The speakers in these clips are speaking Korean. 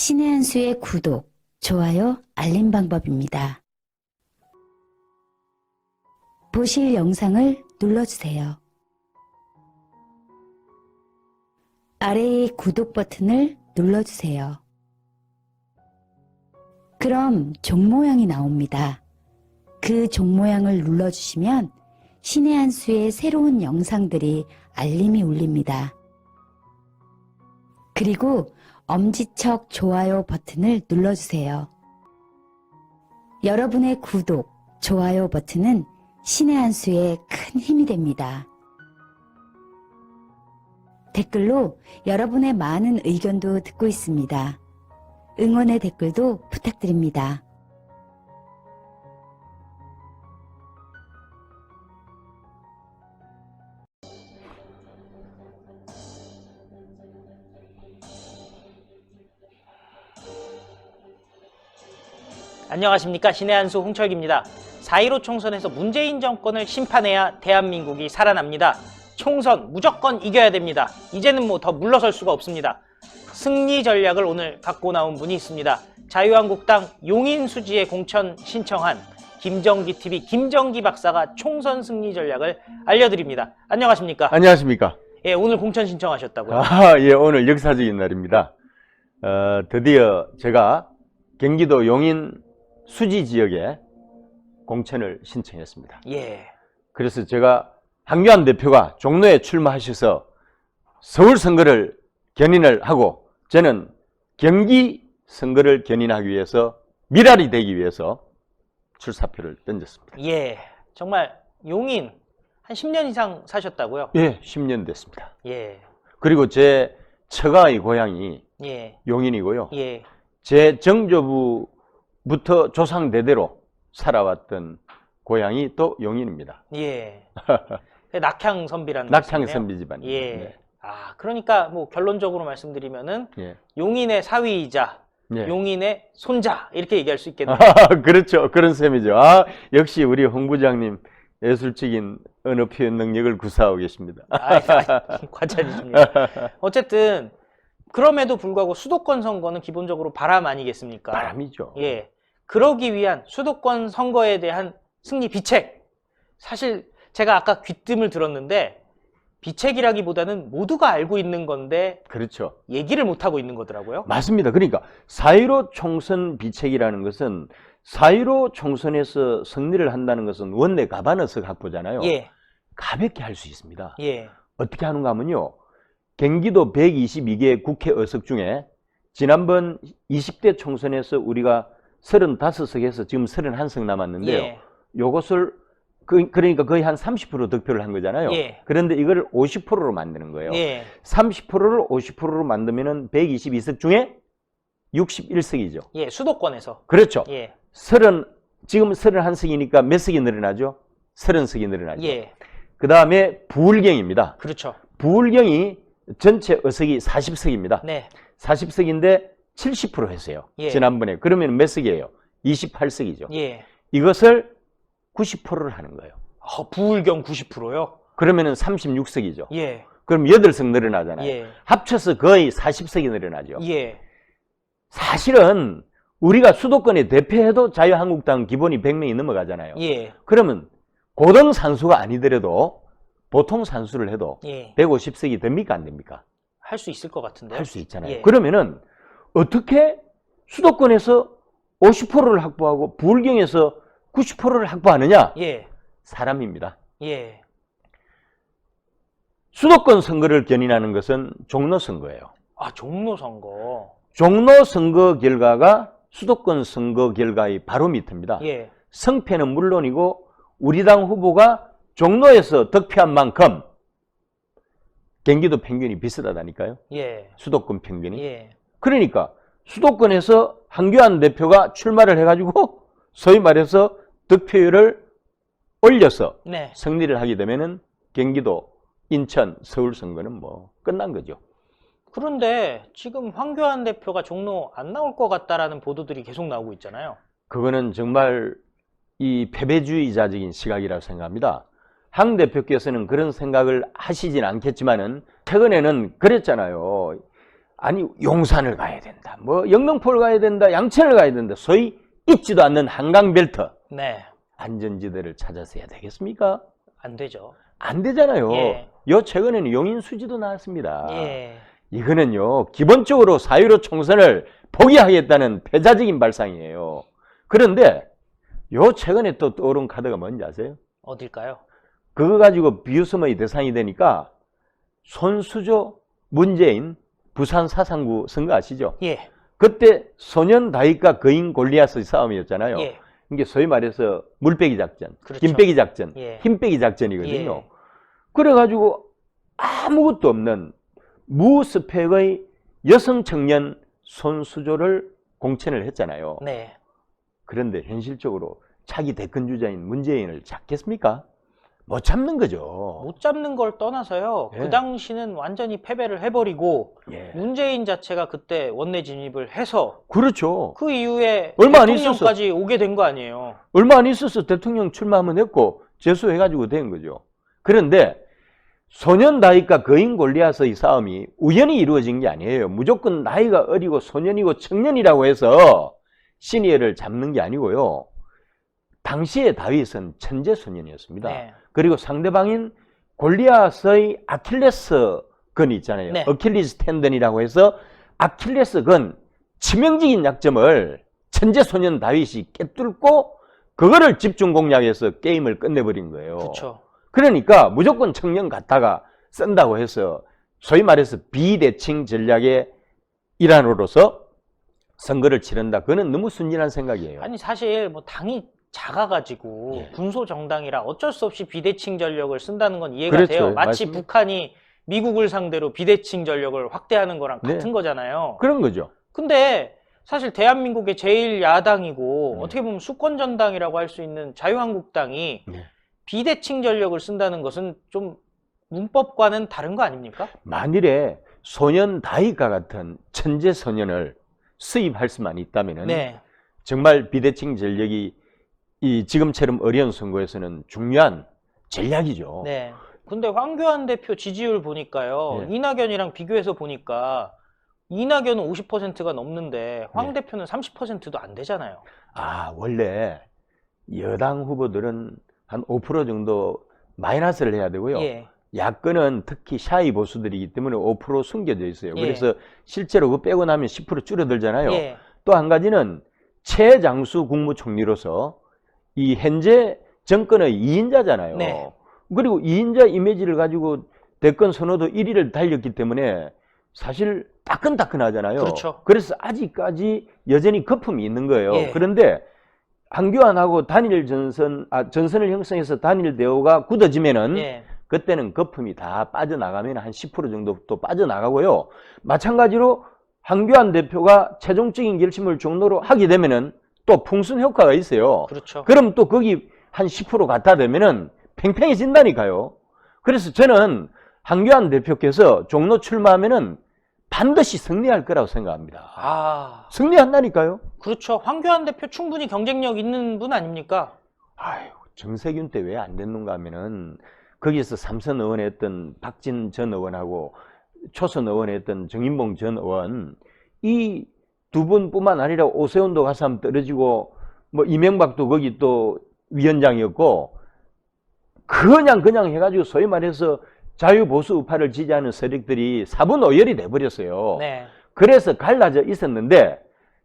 신의 한 수의 구독, 좋아요, 알림 방법입니다. 보실 영상을 눌러주세요. 아래의 구독 버튼을 눌러주세요. 그럼 종 모양이 나옵니다. 그 종 모양을 눌러주시면 신의 한 수의 새로운 영상들이 알림이 울립니다. 그리고 엄지척 좋아요 버튼을 눌러주세요. 여러분의 구독, 좋아요 버튼은 신의 한 수에 큰 힘이 됩니다. 댓글로 여러분의 많은 의견도 듣고 있습니다. 응원의 댓글도 부탁드립니다. 안녕하십니까, 신의 한 수 홍철기입니다. 4.15 총선에서 문재인 정권을 심판해야 대한민국이 살아납니다. 총선 무조건 이겨야 됩니다. 이제는 뭐 더 물러설 수가 없습니다. 승리 전략을 오늘 갖고 나온 분이 있습니다. 자유한국당 용인수지에 공천 신청한 김정기TV 김정기 박사가 총선 승리 전략을 알려드립니다. 안녕하십니까? 안녕하십니까? 예, 오늘 공천 신청하셨다고요? 예, 오늘 역사적인 날입니다. 드디어 제가 경기도 용인 수지 지역에 공천을 신청했습니다. 예. 그래서 제가 황교안 대표가 종로에 출마하셔서 서울 선거를 견인을 하고 저는 경기 선거를 견인하기 위해서 밀알이 되기 위해서 출사표를 던졌습니다. 예. 정말 용인 한 10년 이상 사셨다고요? 예, 10년 됐습니다. 예. 그리고 제 처가의 고향이 예. 용인이고요. 예. 제 정조부부터 조상 대대로 살아왔던 고향이 또 용인입니다. 예. 낙향 선비라는 낙향 말씀이네요. 선비 집안입니다. 예. 네. 아, 그러니까 뭐 결론적으로 말씀드리면은 예. 용인의 사위이자 예. 용인의 손자 이렇게 얘기할 수 있겠네요. 그렇죠. 그런 셈이죠. 아, 역시 우리 홍 부장님 예술적인 언어 표현 능력을 구사하고 계십니다. 과찬이십니다. 어쨌든 그럼에도 불구하고 수도권 선거는 기본적으로 바람 아니겠습니까? 바람이죠. 예. 그러기 위한 수도권 선거에 대한 승리 비책. 사실 제가 아까 귀뜸을 들었는데 비책이라기보다는 모두가 알고 있는 건데 그렇죠. 얘기를 못하고 있는 거더라고요. 맞습니다. 그러니까 4.15 총선 비책이라는 것은 4.15 총선에서 승리를 한다는 것은 원내 가반의석 확보잖아요. 예. 가볍게 할 수 있습니다. 예. 어떻게 하는가 하면요. 경기도 122개 국회 의석 중에 지난번 20대 총선에서 우리가 35석에서 지금 31석 남았는데요. 예. 요것을 그러니까 거의 한 30% 득표를 한 거잖아요. 예. 그런데 이걸 50%로 만드는 거예요. 예. 30%를 50%로 만들면은 122석 중에 61석이죠. 예. 수도권에서. 그렇죠. 예. 지금 31석이니까 몇 석이 늘어나죠? 30석이 늘어나죠. 예. 그 다음에 부울경입니다. 그렇죠. 부울경이 전체 의석이 40석입니다. 네. 40석인데 70% 했어요. 예. 지난번에. 그러면 몇 석이에요? 28석이죠. 예. 이것을 90%를 하는 거예요. 부울경 90%요? 그러면은 36석이죠. 예. 그럼 8석 늘어나잖아요. 예. 합쳐서 거의 40석이 늘어나죠. 예. 사실은 우리가 수도권에 대표해도 자유한국당 기본이 100명이 넘어가잖아요. 예. 그러면 고등 산수가 아니더라도 보통 산수를 해도 예. 150석이 됩니까? 안 됩니까? 할 수 있을 것 같은데. 할 수 있잖아요. 예. 그러면은 어떻게 수도권에서 50%를 확보하고 부울경에서 90%를 확보하느냐? 예. 사람입니다. 예. 수도권 선거를 견인하는 것은 종로 선거예요. 아, 종로 선거. 종로 선거 결과가 수도권 선거 결과의 바로 밑입니다. 예. 성패는 물론이고 우리 당 후보가 종로에서 득표한 만큼 경기도 평균이 비슷하다니까요. 예. 수도권 평균이. 예. 그러니까 수도권에서 황교안 대표가 출마를 해가지고 소위 말해서 득표율을 올려서 네. 승리를 하게 되면은 경기도, 인천, 서울 선거는 뭐 끝난 거죠. 그런데 지금 황교안 대표가 종로 안 나올 것 같다라는 보도들이 계속 나오고 있잖아요. 그거는 정말 이 패배주의자적인 시각이라고 생각합니다. 황 대표께서는 그런 생각을 하시진 않겠지만은 최근에는 그랬잖아요. 아니 용산을 가야 된다, 뭐 영등포를 가야 된다, 양천을 가야 된다, 소위 있지도 않는 한강벨트 네. 안전지대를 찾아서 해야 되겠습니까? 안 되죠. 안 되잖아요. 예. 요 최근에는 용인수지도 나왔습니다. 예. 이거는요 기본적으로 4.15 총선을 포기하겠다는 패자적인 발상이에요. 그런데 요 최근에 또 떠오른 카드가 뭔지 아세요? 어딜까요? 그거 가지고 비웃음의 대상이 되니까 손수조, 문재인, 부산 사상구 선거 아시죠? 예. 그때 소년 다윗과 거인 골리앗의 싸움이었잖아요. 예. 이게 소위 말해서 물빼기 작전, 그렇죠. 김빼기 작전, 예. 힘빼기 작전이거든요. 예. 그래가지고 아무것도 없는 무스펙의 여성 청년 손수조를 공천을 했잖아요. 네. 그런데 현실적으로 차기 대권 주자인 문재인을 잡겠습니까? 못 잡는 거죠. 못 잡는 걸 떠나서요. 예. 그 당시는 완전히 패배를 해버리고 예. 문재인 자체가 그때 원내 진입을 해서 그렇죠. 그 이후에 얼마 안 대통령까지 오게 된 거 아니에요. 얼마 안 있어서 대통령 출마하면 했고 재수해가지고 된 거죠. 그런데 소년 다윗과 거인 골리앗의 싸움이 우연히 이루어진 게 아니에요. 무조건 나이가 어리고 소년이고 청년이라고 해서 시니어를 잡는 게 아니고요. 당시에 다윗은 천재 소년이었습니다. 네. 그리고 상대방인 골리앗의 아킬레스건이 있잖아요. 네. 어킬리스 텐던이라고 해서 아킬레스건 치명적인 약점을 천재 소년 다윗이 깨뚫고 그거를 집중 공략해서 게임을 끝내버린 거예요. 그렇죠. 그러니까 무조건 청년 갖다가 쓴다고 해서 소위 말해서 비대칭 전략의 일환으로서 선거를 치른다. 그거는 너무 순진한 생각이에요. 아니 사실 뭐 당이 작아가지고 예. 군소 정당이라 어쩔 수 없이 비대칭 전력을 쓴다는 건 이해가 그렇죠. 돼요. 마치 맞습니다. 북한이 미국을 상대로 비대칭 전력을 확대하는 거랑 네. 같은 거잖아요. 그런 거죠. 근데 사실 대한민국의 제1 야당이고 네. 어떻게 보면 수권 전당이라고 할 수 있는 자유한국당이 네. 비대칭 전력을 쓴다는 것은 좀 문법과는 다른 거 아닙니까? 만일에 소년 다윗과 같은 천재 소년을 수입할 수만 있다면은 네. 정말 비대칭 전력이 이 지금처럼 어려운 선거에서는 중요한 전략이죠. 네. 근데 황교안 대표 지지율 보니까요. 네. 이낙연이랑 비교해서 보니까 이낙연은 50%가 넘는데 황 네. 대표는 30%도 안 되잖아요. 아, 원래 여당 후보들은 한 5% 정도 마이너스를 해야 되고요. 예. 야권은 특히 샤이 보수들이기 때문에 5% 숨겨져 있어요. 예. 그래서 실제로 그거 빼고 나면 10% 줄어들잖아요. 예. 또 한 가지는 최장수 국무총리로서 이 현재 정권의 2인자잖아요. 네. 그리고 2인자 이미지를 가지고 대권 선호도 1위를 달렸기 때문에 사실 따끈따끈하잖아요. 그렇죠. 그래서 아직까지 여전히 거품이 있는 거예요. 예. 그런데 황교안하고 전선을 형성해서 단일 대우가 굳어지면은 예. 그때는 거품이 다 빠져나가면 한 10% 정도 또 빠져나가고요. 마찬가지로 황교안 대표가 최종적인 결심을 종로로 하게 되면은 또 풍선 효과가 있어요. 그렇죠. 그럼 또 거기 한 10% 갖다 대면은 팽팽해진다니까요. 그래서 저는 황교안 대표께서 종로 출마하면은 반드시 승리할 거라고 생각합니다. 아, 승리한다니까요. 그렇죠. 황교안 대표 충분히 경쟁력 있는 분 아닙니까? 아유, 정세균 때 왜 안 됐는가 하면은 거기서 삼선 의원에 했던 박진 전 의원하고 초선 의원에 했던 정인봉 전 의원 이 두 분뿐만 아니라 오세훈도 가서 한번 떨어지고 뭐 이명박도 거기 또 위원장이었고 그냥 해가지고 소위 말해서 자유보수 우파를 지지하는 세력들이 사분오열이 돼버렸어요. 네. 그래서 갈라져 있었는데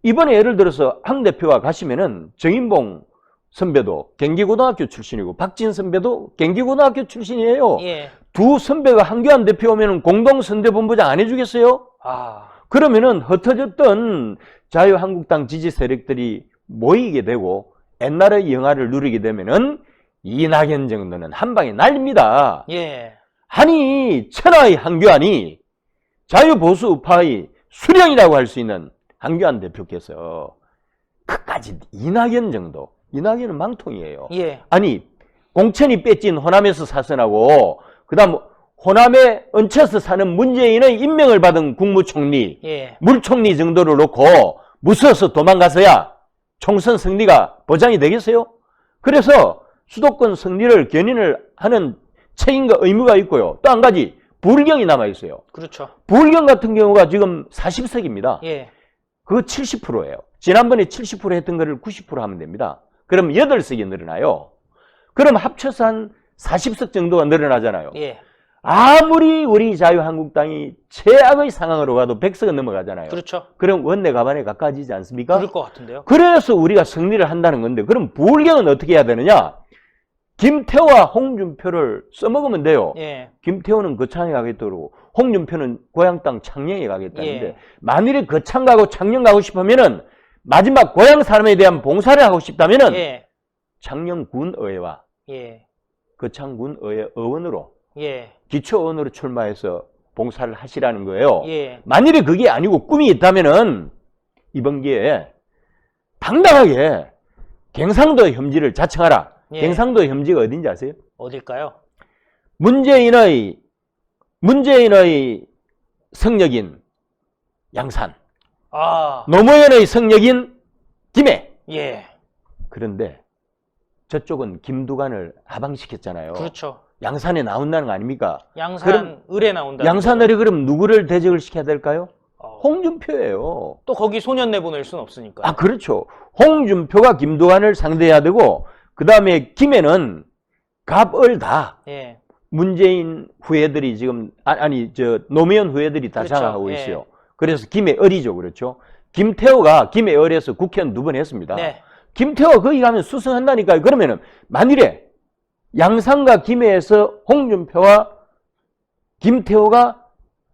이번에 예를 들어서 황 대표가 가시면은 정인봉 선배도 경기고등학교 출신이고 박진 선배도 경기고등학교 출신이에요. 예. 두 선배가 황교안 대표 오면은 공동선대본부장 안 해주겠어요? 아, 그러면은 흩어졌던 자유한국당 지지 세력들이 모이게 되고 옛날의 영화를 누리게 되면은 이낙연 정도는 한 방에 날립니다. 예. 아니 천하의 황교안이 자유보수 우파의 수령이라고 할 수 있는 황교안 대표께서 끝까지 이낙연 정도, 이낙연은 망통이에요. 예. 아니 공천이 뺏긴 호남에서 사선하고 그 다음 호남에 얹혀서 사는 문재인의 임명을 받은 국무총리, 예. 물총리 정도를 놓고 무서워서 도망가서야 총선 승리가 보장이 되겠어요? 그래서 수도권 승리를 견인을 하는 책임과 의무가 있고요. 또 한 가지 부울경이 남아있어요. 그렇죠. 부울경 같은 경우가 지금 40석입니다. 예. 그거 70%예요. 지난번에 70% 했던 거를 90% 하면 됩니다. 그럼 8석이 늘어나요. 그럼 합쳐서 한 40석 정도가 늘어나잖아요. 예. 아무리 우리 자유한국당이 최악의 상황으로 가도 100석은 넘어가잖아요. 그렇죠. 그럼 원내 가반에 가까워지지 않습니까? 그럴 것 같은데요. 그래서 우리가 승리를 한다는 건데, 그럼 부울경은 어떻게 해야 되느냐? 김태호와 홍준표를 써먹으면 돼요. 예. 김태호는 거창에 가겠다고, 홍준표는 고향 땅 창녕에 가겠다는데, 예. 만일에 거창 가고 창녕 가고 싶으면은 마지막 고향 사람에 대한 봉사를 하고 싶다면은 예. 창녕군의회와 예. 거창군의회 의원으로 예. 기초의원으로 출마해서 봉사를 하시라는 거예요. 예. 만일에 그게 아니고 꿈이 있다면은 이번 기회에 당당하게 경상도 혐지를 자청하라. 예. 경상도 혐지가 어딘지 아세요? 어딜까요? 문재인의 성역인 양산, 아. 노무현의 성역인 김해. 예. 그런데 저쪽은 김두관을 하방시켰잖아요. 그렇죠. 양산에 나온다는 거 아닙니까? 양산 그럼 을에 나온다. 양산을이 그럼 누구를 대적을 시켜야 될까요? 어. 홍준표예요. 또 거기 소년 내보낼 순 없으니까. 아, 그렇죠. 홍준표가 김두관을 상대해야 되고, 그 다음에 김해는 갑을 다 예. 문재인 후예들이 지금, 노무현 후예들이 다 그렇죠. 장악하고 예. 있어요. 그래서 김해을이죠. 그렇죠. 김태호가 김해을에서 국회의원 2번 했습니다. 네. 김태호가 거기 가면 수승한다니까요. 그러면은 만일에 양산과 김해에서 홍준표와 김태호가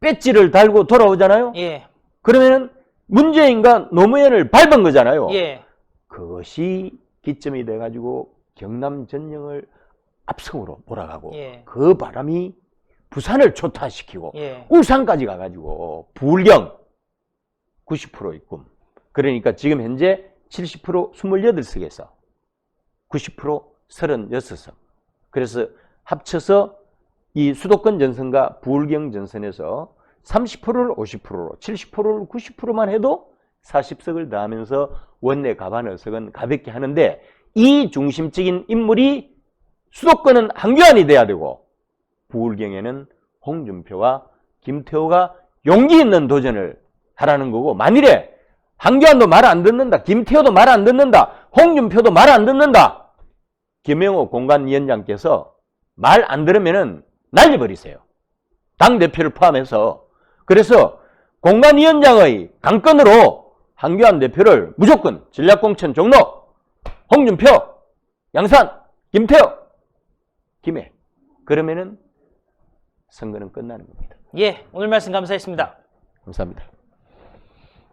배지를 달고 돌아오잖아요. 예. 그러면은 문재인과 노무현을 밟은 거잖아요. 예. 그것이 기점이 돼가지고 경남 전령을 압승으로 몰아가고, 예. 그 바람이 부산을 초토화시키고 예. 울산까지 가가지고 부울경 90%의 꿈. 그러니까 지금 현재 70% 28석에서 90% 36석. 그래서 합쳐서 이 수도권 전선과 부울경 전선에서 30%를 50%로, 70%를 90%만 해도 40석을 더하면서 원내 가반 의석은 가볍게 하는데, 이 중심적인 인물이 수도권은 한교안이 돼야 되고, 부울경에는 홍준표와 김태호가 용기 있는 도전을 하라는 거고, 만일에 한교안도 말 안 듣는다, 김태호도 말 안 듣는다, 홍준표도 말 안 듣는다, 김영호 공관위원장께서 말 안 들으면은 날려버리세요. 당대표를 포함해서. 그래서 공관위원장의 강권으로 한교안 대표를 무조건 전략공천 종로, 홍준표, 양산, 김태호, 김해. 그러면은 선거는 끝나는 겁니다. 예. 오늘 말씀 감사했습니다. 감사합니다.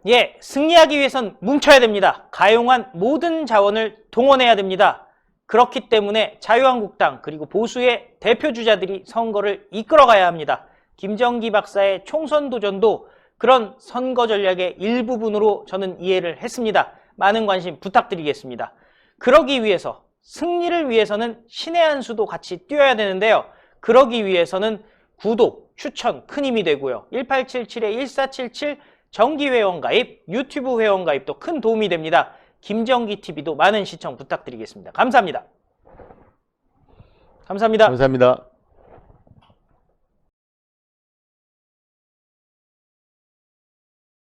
예. 승리하기 위해선 뭉쳐야 됩니다. 가용한 모든 자원을 동원해야 됩니다. 그렇기 때문에 자유한국당 그리고 보수의 대표주자들이 선거를 이끌어가야 합니다. 김정기 박사의 총선 도전도 그런 선거 전략의 일부분으로 저는 이해를 했습니다. 많은 관심 부탁드리겠습니다. 그러기 위해서, 승리를 위해서는 신의 한 수도 같이 뛰어야 되는데요. 그러기 위해서는 구독, 추천 큰 힘이 되고요. 1877-1477 정기 회원 가입, 유튜브 회원 가입도 큰 도움이 됩니다. 김정기 TV도 많은 시청 부탁드리겠습니다. 감사합니다. 감사합니다. 감사합니다.